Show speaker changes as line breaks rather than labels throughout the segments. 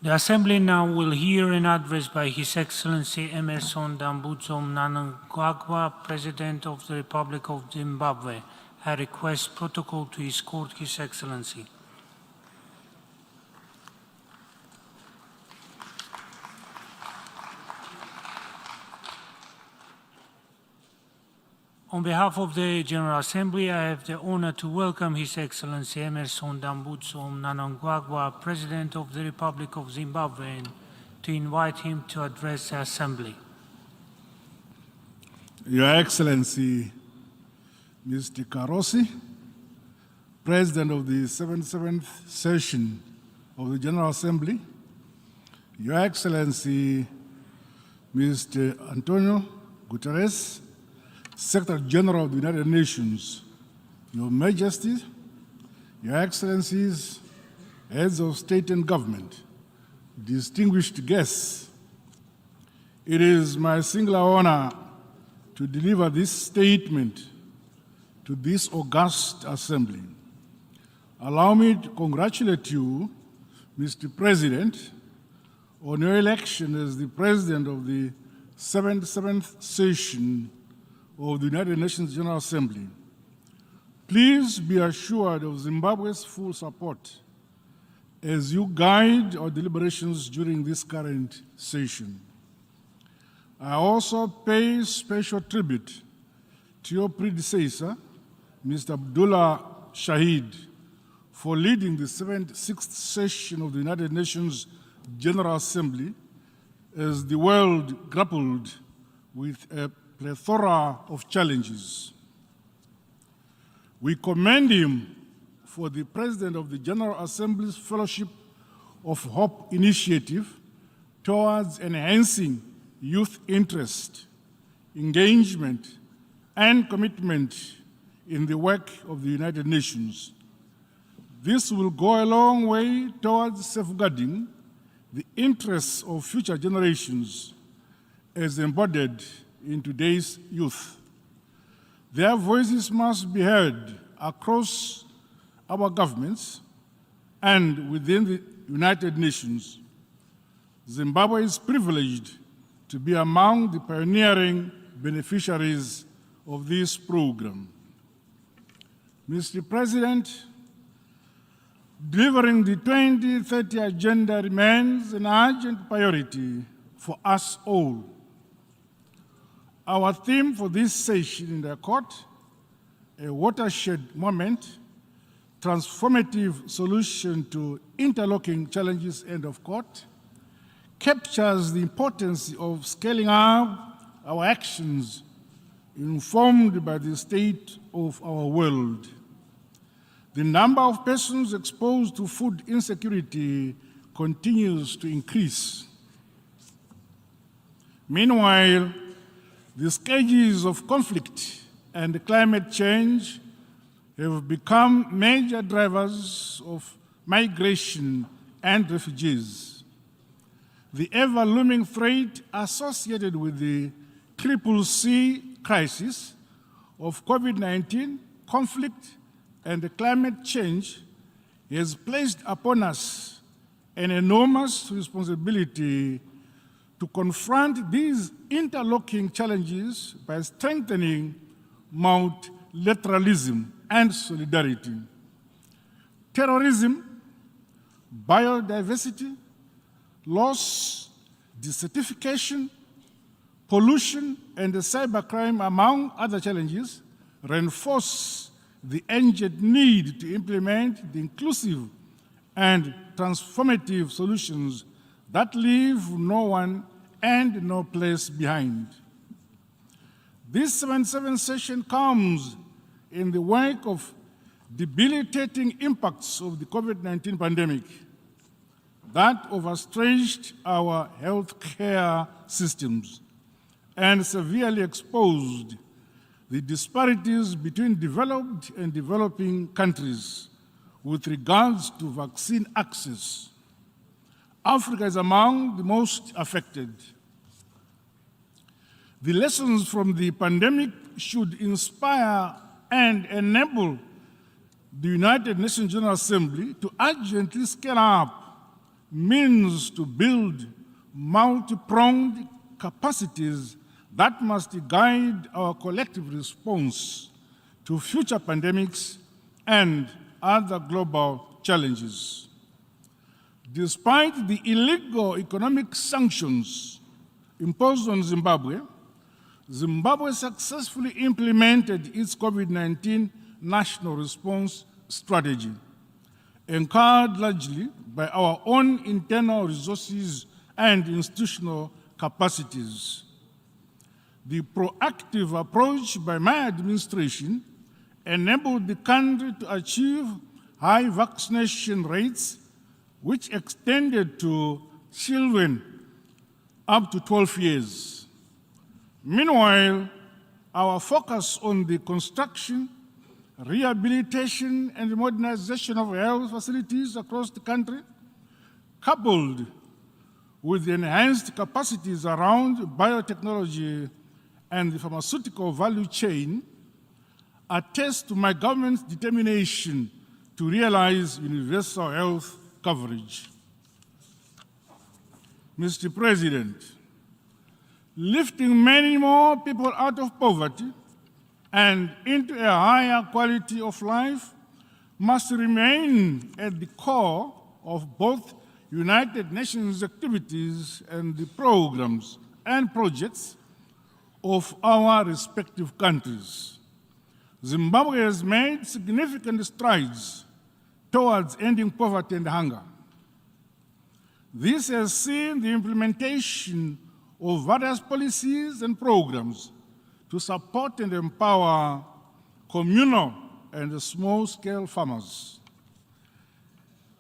The Assembly now will hear an address by His Excellency Emmerson Dambudzo Mnangagwa, President of the Republic of Zimbabwe. I request protocol to escort His Excellency. On behalf of the General Assembly, I have the honor to welcome His Excellency Emmerson Dambudzo Mnangagwa, President of the Republic of Zimbabwe, and to invite him to address the Assembly.
Your Excellency, Mr. Karosi, President of the 77th Session of the General Assembly, Your Excellency, Mr. Antonio Guterres, Secretary General of the United Nations, Your Majesty, Your Excellencies, Heads of State and Government, distinguished guests, it is my singular honor to deliver this statement to this august Assembly. Allow me to congratulate you, Mr. President, on your election as the President of the 77th Session of the United Nations General Assembly. Please be assured of Zimbabwe's full support as you guide our deliberations during this current session. I also pay special tribute to your predecessor, Mr. Abdullah Shahid, for leading the 76th session of the United Nations General Assembly as the world grappled with a plethora of challenges. We commend him for the President of the General Assembly's Fellowship of Hope initiative towards enhancing youth interest, engagement, and commitment in the work of the United Nations. This will go a long way towards safeguarding the interests of future generations as embodied in today's youth. Their voices must be heard across our governments and within the United Nations. Zimbabwe is privileged to be among the pioneering beneficiaries of this program. Mr. President, delivering the 2030 agenda remains an urgent priority for us all. Our theme for this session in the court, a watershed moment, transformative solution to interlocking challenges, end of quote, captures the importance of scaling up our actions informed by the state of our world. The number of persons exposed to food insecurity continues to increase. Meanwhile, the scourges of conflict and climate change have become major drivers of migration and refugees. The ever-looming threat associated with the CCC crisis of COVID-19, conflict, and climate change has placed upon us an enormous responsibility to confront these interlocking challenges by strengthening multilateralism and solidarity. Terrorism, biodiversity, loss, desertification, pollution, and cybercrime, among other challenges, reinforce the urgent need to implement the inclusive and transformative solutions that leave no one and no place behind. This 77th session comes in the wake of debilitating impacts of the COVID-19 pandemic that overstretched our healthcare systems and severely exposed the disparities between developed and developing countries with regards to vaccine access. Africa is among the most affected. The lessons from the pandemic should inspire and enable the United Nations General Assembly to urgently scale up means to build multi-pronged capacities that must guide our collective response to future pandemics and other global challenges. Despite the illegal economic sanctions imposed on Zimbabwe, Zimbabwe successfully implemented its COVID-19 national response strategy, encouraged largely by our own internal resources and institutional capacities. The proactive approach by my administration enabled the country to achieve high vaccination rates, which extended to children up to 12 years. Meanwhile, our focus on the construction, rehabilitation, and modernization of health facilities across the country, coupled with the enhanced capacities around biotechnology and the pharmaceutical value chain, attest to my government's determination to realize universal health coverage. Mr. President, lifting many more people out of poverty and into a higher quality of life must remain at the core of both United Nations activities and the programs and projects of our respective countries. Zimbabwe has made significant strides towards ending poverty and hunger. This has seen the implementation of various policies and programs to support and empower communal and small-scale farmers.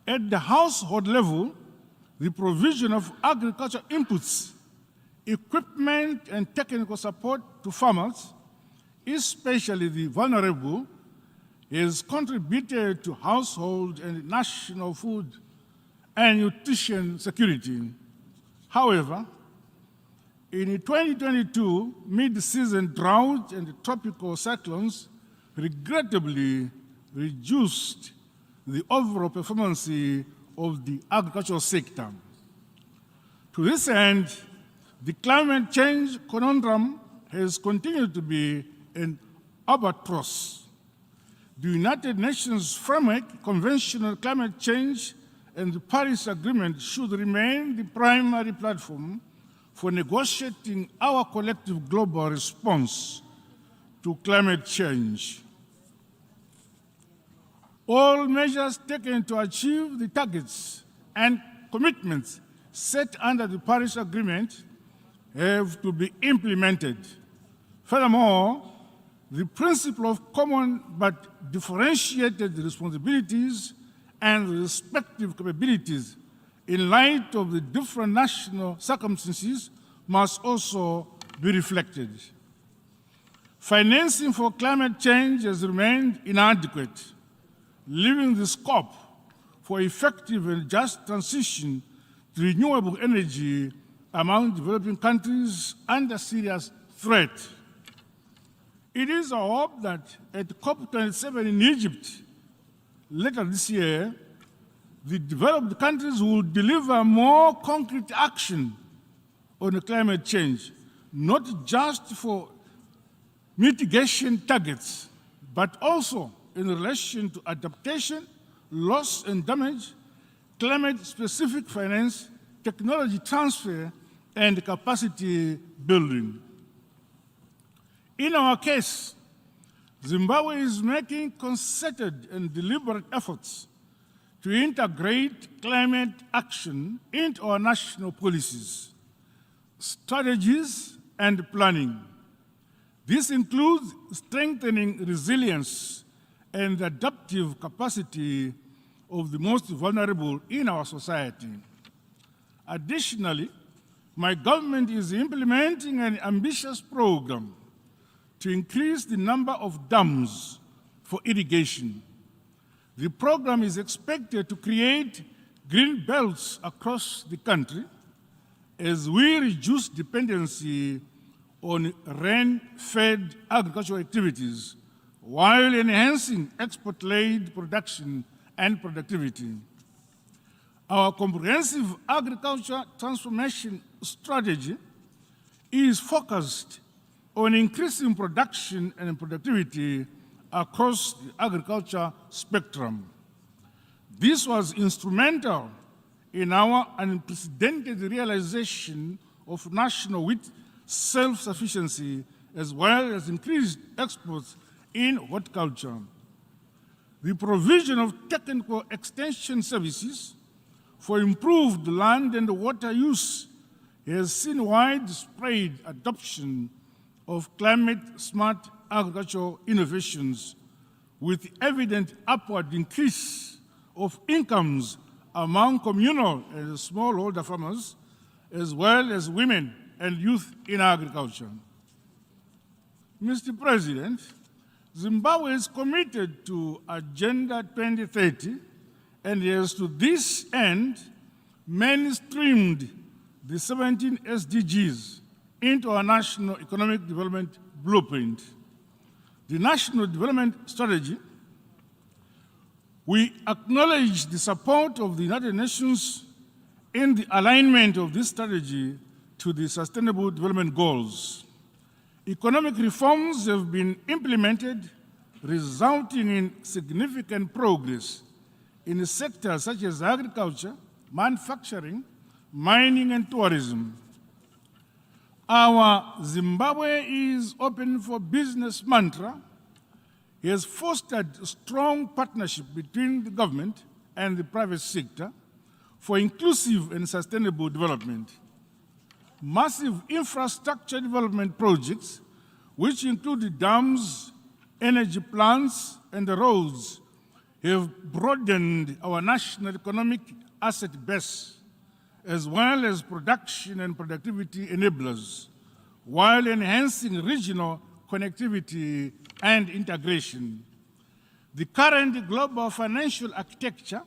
At the household level, the provision of agricultural inputs, equipment, and technical support to farmers, especially the vulnerable, has contributed to household and national food and nutrition security. However, in 2022, mid-season drought and tropical cyclones regrettably reduced the overall performance of the agricultural sector. To this end, the climate change conundrum has continued to be an albatross. The United Nations Framework Convention on Climate Change and the Paris Agreement should remain the primary platform for negotiating our collective global response to climate change. All measures taken to achieve the targets and commitments set under the Paris Agreement have to be implemented. Furthermore, the principle of common but differentiated responsibilities and respective capabilities in light of the different national circumstances must also be reflected. Financing for climate change has remained inadequate, leaving the scope for effective and just transition to renewable energy among developing countries under serious threat. It is our hope that at COP27 in Egypt later this year, the developed countries will deliver more concrete action on climate change, not just for mitigation targets, but also in relation to adaptation, loss and damage, climate-specific finance, technology transfer, and capacity building. In our case, Zimbabwe is making concerted and deliberate efforts to integrate climate action into our national policies, strategies, and planning. This includes strengthening resilience and adaptive capacity of the most vulnerable in our society. Additionally, my government is implementing an ambitious program to increase the number of dams for irrigation. The program is expected to create green belts across the country as we reduce dependency on rain-fed agricultural activities while enhancing export-led production and productivity. Our comprehensive agriculture transformation strategy is focused on increasing production and productivity across the agriculture spectrum. This was instrumental in our unprecedented realization of national wheat self-sufficiency, as well as increased exports in horticulture. The provision of technical extension services for improved land and water use has seen widespread adoption of climate-smart agricultural innovations, with evident upward increase of incomes among communal and smallholder farmers, as well as women and youth in agriculture. Mr. President, Zimbabwe is committed to Agenda 2030 and has to this end mainstreamed the 17 SDGs into our National Economic Development Blueprint. The National Development Strategy, we acknowledge the support of the United Nations in the alignment of this strategy to the Sustainable Development Goals. Economic reforms have been implemented, resulting in significant progress in sectors such as agriculture, manufacturing, mining, and tourism. Our Zimbabwe is open for business mantra has fostered a strong partnership between the government and the private sector for inclusive and sustainable development. Massive infrastructure development projects, which include the dams, energy plants, and the roads, have broadened our national economic asset base, as well as production and productivity enablers, while enhancing regional connectivity and integration. The current global financial architecture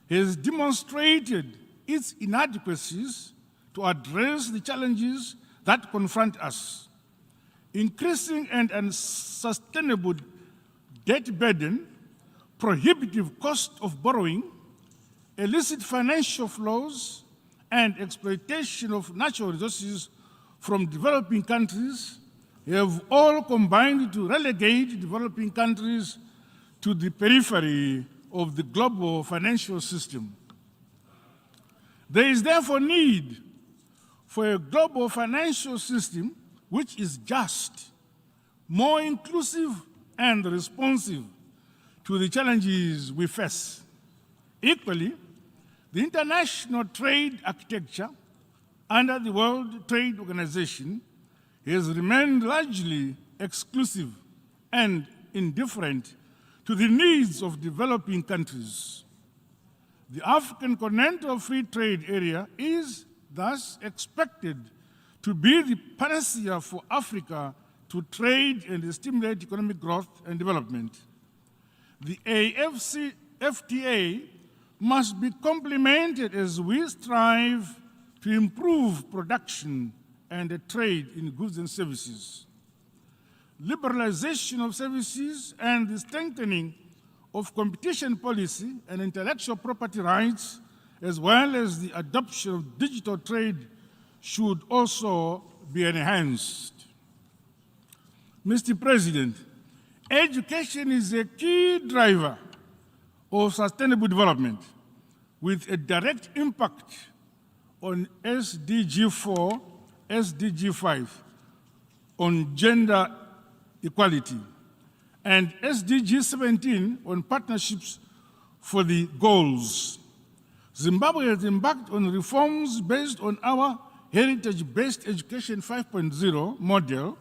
has demonstrated its inadequacies to address the challenges that confront us. Increasing and unsustainable debt burden, prohibitive cost of borrowing, illicit financial flows, and exploitation of natural resources from developing countries have all combined to relegate developing countries to the periphery of the global financial system. There is therefore need for a global financial system which is just, more inclusive, and responsive to the challenges we face. Equally, the international trade architecture under the World Trade Organization has remained largely exclusive and indifferent to the needs of developing countries. The African Continental Free Trade Area is thus expected to be the panacea for Africa to trade and stimulate economic growth and development. The AfCFTA must be complemented as we strive to improve production and trade in goods and services. Liberalization of services and the strengthening of competition policy and intellectual property rights, as well as the adoption of digital trade, should also be enhanced. Mr. President, education is a key driver of sustainable development with a direct impact on SDG 4, SDG 5, on gender equality, and SDG 17 on partnerships for the goals. Zimbabwe has embarked on reforms based on our heritage-based education 5.0 model,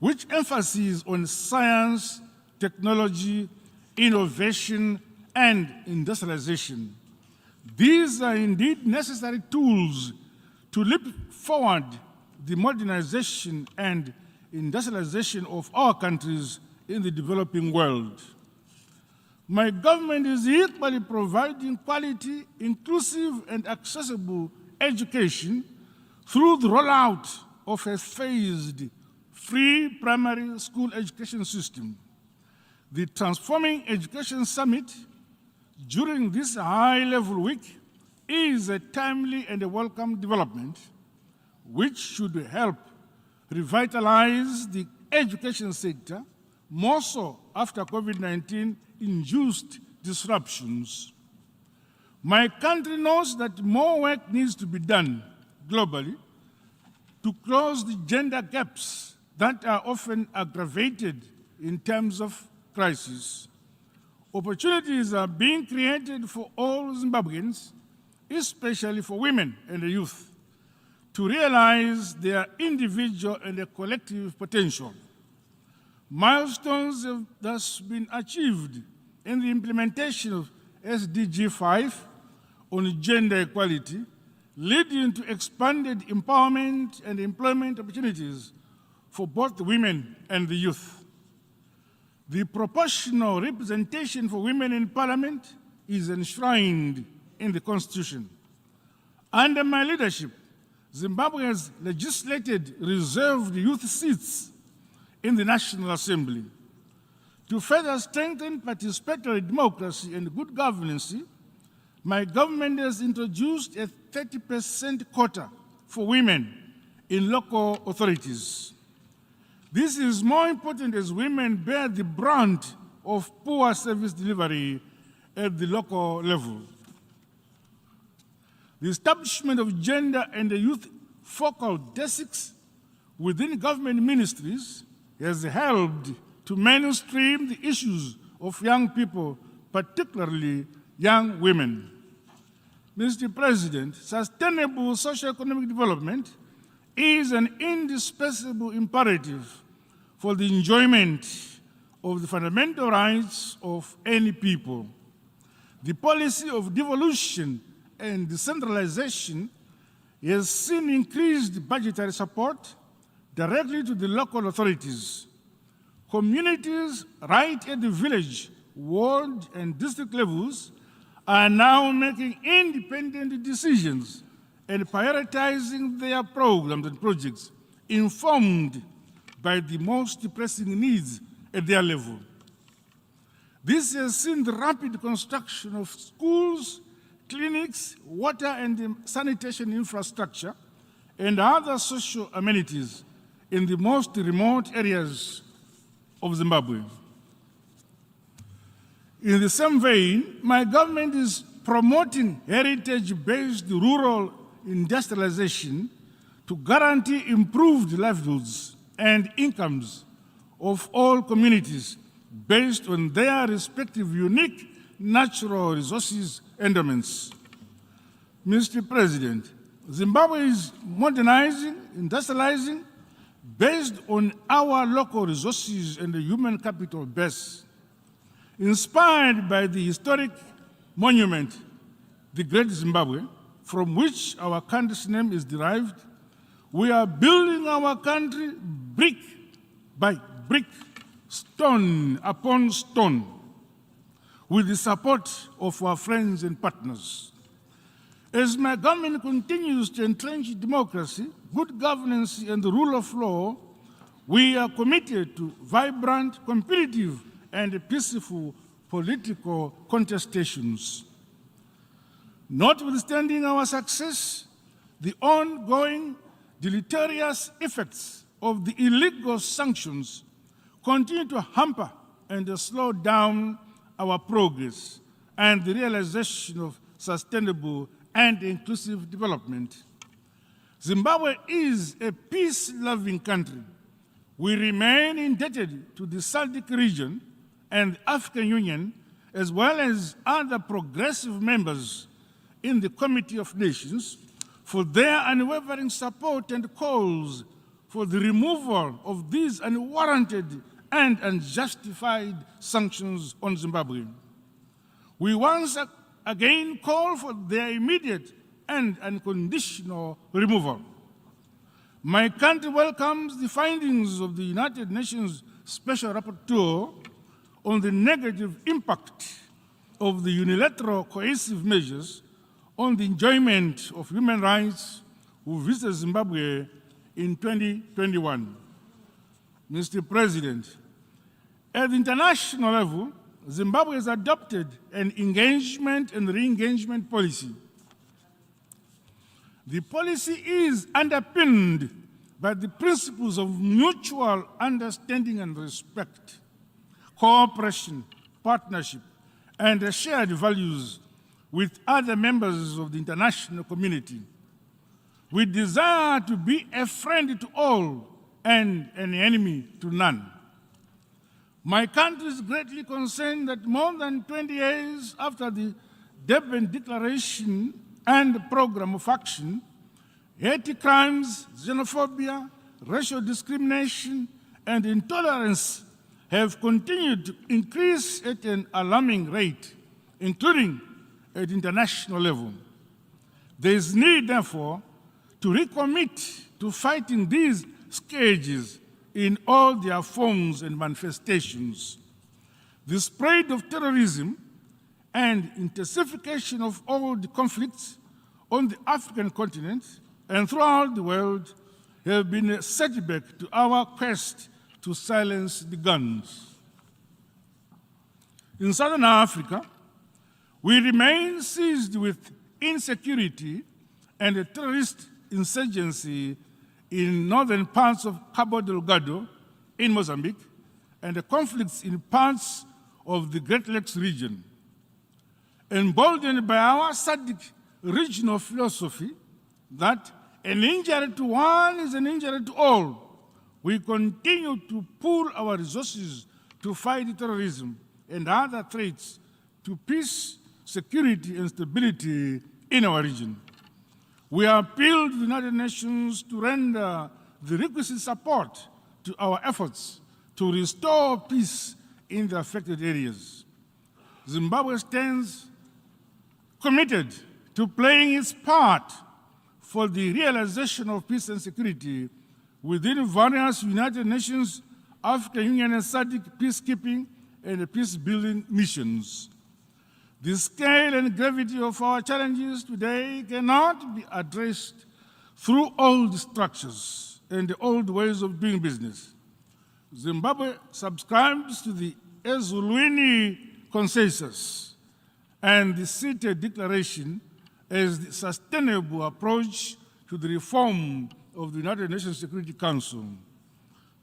which emphasizes on science, technology, innovation, and industrialization. These are indeed necessary tools to leap forward the modernization and industrialization of our countries in the developing world. My government is equally providing quality, inclusive, and accessible education through the rollout of a phased free primary school education system. The Transforming Education Summit during this high-level week is a timely and a welcome development which should help revitalize the education sector, more so after COVID-19 induced disruptions. My country knows that more work needs to be done globally to close the gender gaps that are often aggravated in times of crisis. Opportunities are being created for all Zimbabweans, especially for women and the youth, to realize their individual and collective potential. Milestones have thus been achieved in the implementation of SDG 5 on gender equality, leading to expanded empowerment and employment opportunities for both women and the youth. The proportional representation for women in Parliament is enshrined in the Constitution. Under my leadership, Zimbabwe has legislated reserved youth seats in the National Assembly. To further strengthen participatory democracy and good governance, my government has introduced a 30% quota for women in local authorities. This is more important as women bear the brunt of poor service delivery at the local level. The establishment of gender and youth focal desks within government ministries has helped to mainstream the issues of young people, particularly young women. Mr. President, sustainable socio-economic development is an indispensable imperative for the enjoyment of the fundamental rights of any people. The policy of devolution and decentralization has seen increased budgetary support directly to the local authorities. Communities right at the village, ward, and district levels are now making independent decisions and prioritizing their programs and projects informed by the most pressing needs at their level. This has seen the rapid construction of schools, clinics, water and sanitation infrastructure, and other social amenities in the most remote areas of Zimbabwe. In the same vein, my government is promoting heritage-based rural industrialization to guarantee improved livelihoods and incomes of all communities based on their respective unique natural resources endowments. Mr. President, Zimbabwe is modernizing, industrializing, based on our local resources and the human capital base. Inspired by the historic monument, the Great Zimbabwe, from which our country's name is derived, we are building our country brick by brick, stone upon stone, with the support of our friends and partners. As my government continues to entrench democracy, good governance, and the rule of law, we are committed to vibrant, competitive, and peaceful political contestations. Notwithstanding our success, the ongoing deleterious effects of the illegal sanctions continue to hamper and slow down our progress and the realization of sustainable and inclusive development. Zimbabwe is a peace-loving country. We remain indebted to the SADC region and the African Union, as well as other progressive members in the Committee of Nations, for their unwavering support and calls for the removal of these unwarranted and unjustified sanctions on Zimbabwe. We once again call for their immediate and unconditional removal. My country welcomes the findings of the United Nations Special Rapporteur on the negative impact of the unilateral coercive measures on the enjoyment of human rights who visited Zimbabwe in 2021. Mr. President, at the international level, Zimbabwe has adopted an engagement and re-engagement policy. The policy is underpinned by the principles of mutual understanding and respect, cooperation, partnership, and shared values with other members of the international community. We desire to be a friend to all and an enemy to none. My country is greatly concerned that more than 20 years after the Durban Declaration and Program of Action, hate crimes, xenophobia, racial discrimination, and intolerance have continued to increase at an alarming rate, including at international level. There is need, therefore, to recommit to fighting these scourges in all their forms and manifestations. The spread of terrorism and intensification of all the conflicts on the African continent and throughout the world have been a setback to our quest to silence the guns. In Southern Africa, we remain seized with insecurity and a terrorist insurgency in northern parts of Cabo Delgado in Mozambique and the conflicts in parts of the Great Lakes region. Emboldened by our SADC regional philosophy that an injury to one is an injury to all, we continue to pool our resources to fight terrorism and other threats to peace, security, and stability in our region. We appeal to the United Nations to render the requisite support to our efforts to restore peace in the affected areas. Zimbabwe stands committed to playing its part for the realization of peace and security within various United Nations, African Union, and SADC peacekeeping and peace-building missions. The scale and gravity of our challenges today cannot be addressed through old structures and the old ways of doing business. Zimbabwe subscribes to the Ezulwini Consensus and the CITE Declaration as the sustainable approach to the reform of the United Nations Security Council.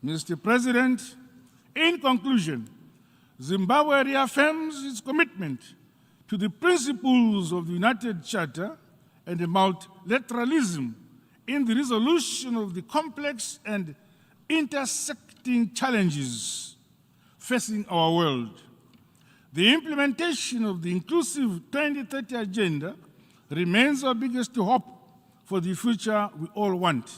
Mr. President, in conclusion, Zimbabwe reaffirms its commitment to the principles of the United Charter and the multilateralism in the resolution of the complex and intersecting challenges facing our world. The implementation of the inclusive 2030 agenda remains our biggest hope for the future we all want.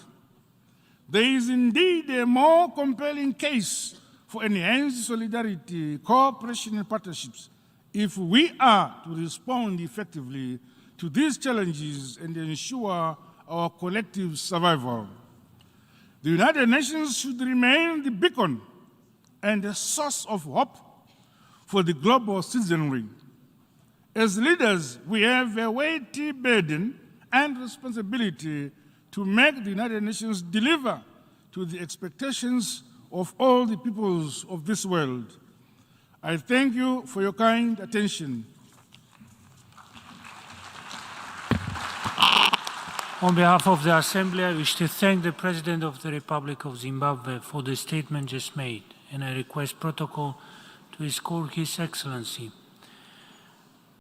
There is indeed a more compelling case for enhanced solidarity, cooperation, and partnerships if we are to respond effectively to these challenges and ensure our collective survival. The United Nations should remain the beacon and a source of hope for the global citizenry. As leaders, we have a weighty burden and responsibility to make the United Nations deliver to the expectations of all the peoples of this world. I thank you for your kind attention.
On behalf of the Assembly, I wish to thank the President of the Republic of Zimbabwe for the statement just made, and I request protocol to escort His Excellency.